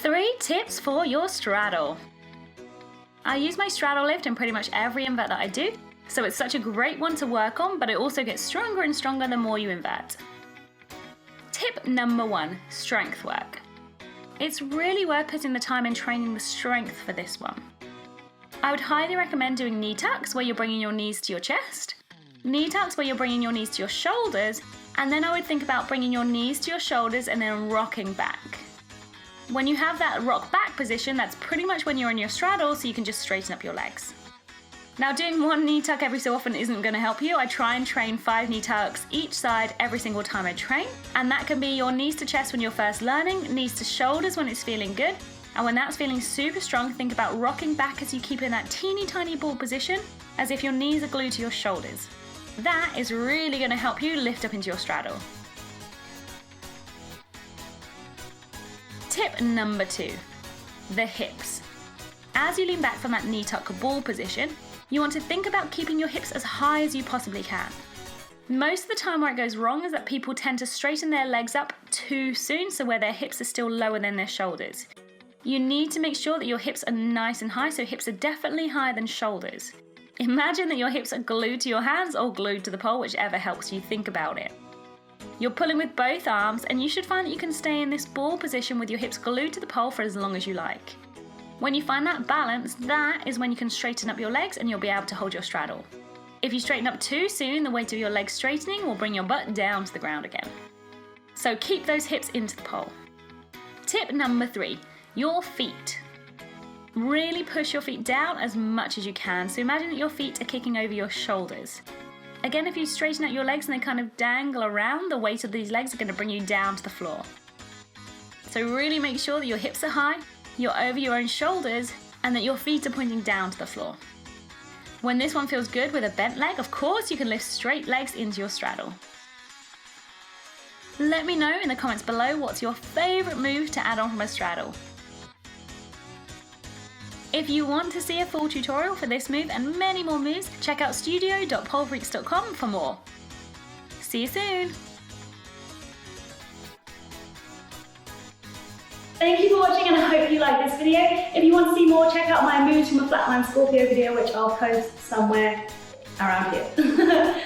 3 tips for your straddle. I use my straddle lift in pretty much every invert that I do, so it's such a great one to work on, but it also gets stronger and stronger the more you invert. Tip number 1, strength work. It's really worth putting the time in training the strength for this one. I would highly recommend doing knee tucks where you're bringing your knees to your chest, knee tucks where you're bringing your knees to your shoulders, and then I would think about bringing your knees to your shoulders and then rocking back. When you have that rock back position, that's pretty much when you're in your straddle, so you can just straighten up your legs. Now, doing one knee tuck every so often isn't going to help you. I try and train 5 knee tucks each side every single time I train, and that can be your knees to chest when you're first learning, knees to shoulders when it's feeling good, and when that's feeling super strong, think about rocking back as you keep in that teeny tiny ball position, as if your knees are glued to your shoulders. That is really going to help you lift up into your straddle. Tip number 2, the hips. As you lean back from that knee tuck ball position, you want to think about keeping your hips as high as you possibly can. Most of the time where it goes wrong is that people tend to straighten their legs up too soon, so where their hips are still lower than their shoulders. You need to make sure that your hips are nice and high, so hips are definitely higher than shoulders. Imagine that your hips are glued to your hands or glued to the pole, whichever helps you think about it. You're pulling with both arms, and you should find that you can stay in this ball position with your hips glued to the pole for as long as you like. When you find that balance, that is when you can straighten up your legs and you'll be able to hold your straddle. If you straighten up too soon, the weight of your legs straightening will bring your butt down to the ground again. So keep those hips into the pole. Tip number 3, your feet. Really push your feet down as much as you can. So imagine that your feet are kicking over your shoulders. Again, if you straighten out your legs and they kind of dangle around, the weight of these legs are going to bring you down to the floor. So really make sure that your hips are high, you're over your own shoulders, and that your feet are pointing down to the floor. When this one feels good with a bent leg, of course you can lift straight legs into your straddle. Let me know in the comments below what's your favourite move to add on from a straddle. If you want to see a full tutorial for this move and many more moves, check out studio.polefreaks.com for more. See you soon! Thank you for watching, and I hope you liked this video. If you want to see more, check out my moves from a flatline Scorpio video, which I'll post somewhere around here.